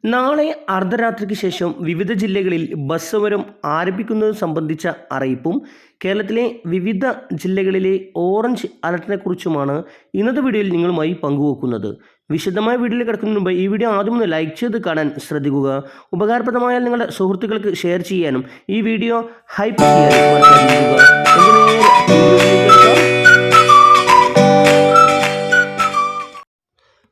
നാളെ അർദ്ധരാത്രിക്ക് ശേഷം വിവിധ ജില്ലകളിൽ ബസ് സമരം ആരംഭിക്കുന്നത് സംബന്ധിച്ച അറിയിപ്പും കേരളത്തിലെ വിവിധ ജില്ലകളിലെ ഓറഞ്ച് അലർട്ടിനെക്കുറിച്ചുമാണ് ഇന്നത്തെ വീഡിയോയിൽ നിങ്ങളുമായി പങ്കുവെക്കുന്നത്. വിശദമായ വീഡിയോയിൽ കിടക്കുന്നതിന് മുമ്പ് ഈ വീഡിയോ ആദ്യം ഒന്ന് ലൈക്ക് ചെയ്ത് കാണാൻ ശ്രദ്ധിക്കുക. ഉപകാരപ്രദമായാൽ നിങ്ങളുടെ സുഹൃത്തുക്കൾക്ക് ഷെയർ ചെയ്യാനും ഈ വീഡിയോ ഹൈപ്പ് ചെയ്യാനും മറക്കാതിരിക്കുക.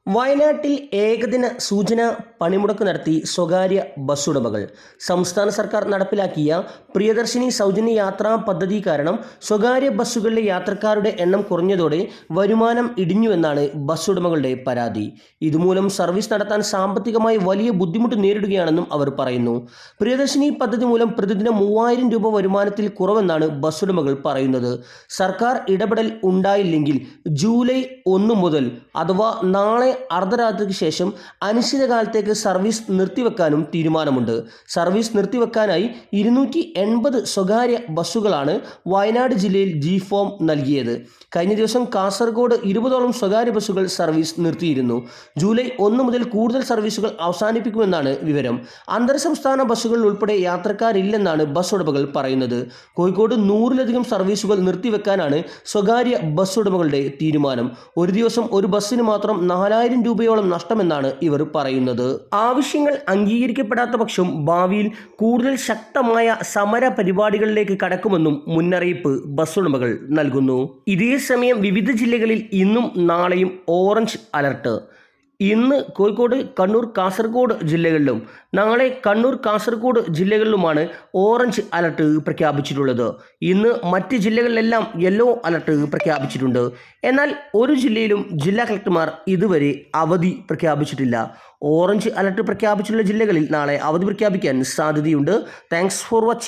വയനാട്ടിൽ ഏകദിന സൂചന പണിമുടക്ക് നടത്തി സ്വകാര്യ ബസ് ഉടമകൾ. സംസ്ഥാന സർക്കാർ നടപ്പിലാക്കിയ പ്രിയദർശിനി സൗജന്യ യാത്രാ പദ്ധതി കാരണം സ്വകാര്യ ബസ്സുകളിലെ യാത്രക്കാരുടെ എണ്ണം കുറഞ്ഞതോടെ വരുമാനം ഇടിഞ്ഞുവെന്നാണ് ബസ് ഉടമകളുടെ പരാതി. ഇതുമൂലം സർവീസ് നടത്താൻ സാമ്പത്തികമായി വലിയ ബുദ്ധിമുട്ട് നേരിടുകയാണെന്നും അവർ പറയുന്നു. പ്രിയദർശിനി പദ്ധതി മൂലം പ്രതിദിനം 3000 രൂപ വരുമാനത്തിൽ കുറവെന്നാണ് ബസ് ഉടമകൾ പറയുന്നത്. സർക്കാർ ഇടപെടൽ ഉണ്ടായില്ലെങ്കിൽ ജൂലൈ 1 മുതൽ അഥവാ നാളെ അർദ്ധരാത്രിക്ക് ശേഷം അനിശ്ചിതകാലത്തേക്ക് സർവീസ് നിർത്തിവെക്കാനും തീരുമാനമുണ്ട്. സർവീസ് നിർത്തിവെക്കാനായി 280 സ്വകാര്യ ബസ്സുകളാണ് വയനാട് ജില്ലയിൽ ഫോം നൽകിയത്. കഴിഞ്ഞ ദിവസം കാസർഗോഡ് 20ഓളം സ്വകാര്യ ബസ്സുകൾ സർവീസ് നിർത്തിയിരുന്നു. ജൂലൈ 1 മുതൽ കൂടുതൽ സർവീസുകൾ അവസാനിപ്പിക്കുമെന്നാണ് വിവരം. അന്തർ സംസ്ഥാന ബസ്സുകളിൽ ഉൾപ്പെടെ യാത്രക്കാരില്ലെന്നാണ് ബസ് ഉടമകൾ പറയുന്നത്. കോഴിക്കോട് 100ലധികം സർവീസുകൾ നിർത്തിവെക്കാനാണ് സ്വകാര്യ ബസ് ഉടമകളുടെ തീരുമാനം. ഒരു ദിവസം ഒരു ബസ്സിന് മാത്രം 4000 രൂപയോളം നഷ്ടമെന്നാണ് ഇവർ പറയുന്നത്. ആവശ്യങ്ങൾ അംഗീകരിക്കപ്പെടാത്ത പക്ഷം ഭാവിയിൽ കൂടുതൽ ശക്തമായ സമര പരിപാടികളിലേക്ക് കടക്കുമെന്നും മുന്നറിയിപ്പ് ബസ് ഉടമകൾ നൽകുന്നു. ഇതേസമയം വിവിധ ജില്ലകളിൽ ഇന്നും നാളെയും ഓറഞ്ച് അലർട്ട്. ഇന്ന് കോഴിക്കോട്, കണ്ണൂർ, കാസർഗോഡ് ജില്ലകളിലും നാളെ കണ്ണൂർ, കാസർഗോഡ് ജില്ലകളിലുമാണ് ഓറഞ്ച് അലർട്ട് പ്രഖ്യാപിച്ചിട്ടുള്ളത്. ഇന്ന് മറ്റ് ജില്ലകളിലെല്ലാം യെല്ലോ അലർട്ട് പ്രഖ്യാപിച്ചിട്ടുണ്ട്. എന്നാൽ ഒരു ജില്ലയിലും ജില്ലാ കളക്ടർമാർ ഇതുവരെ അവധി പ്രഖ്യാപിച്ചിട്ടില്ല. ഓറഞ്ച് അലർട്ട് പ്രഖ്യാപിച്ചിട്ടുള്ള ജില്ലകളിൽ നാളെ അവധി പ്രഖ്യാപിക്കാൻ സാധ്യതയുണ്ട്. Thanks for watching.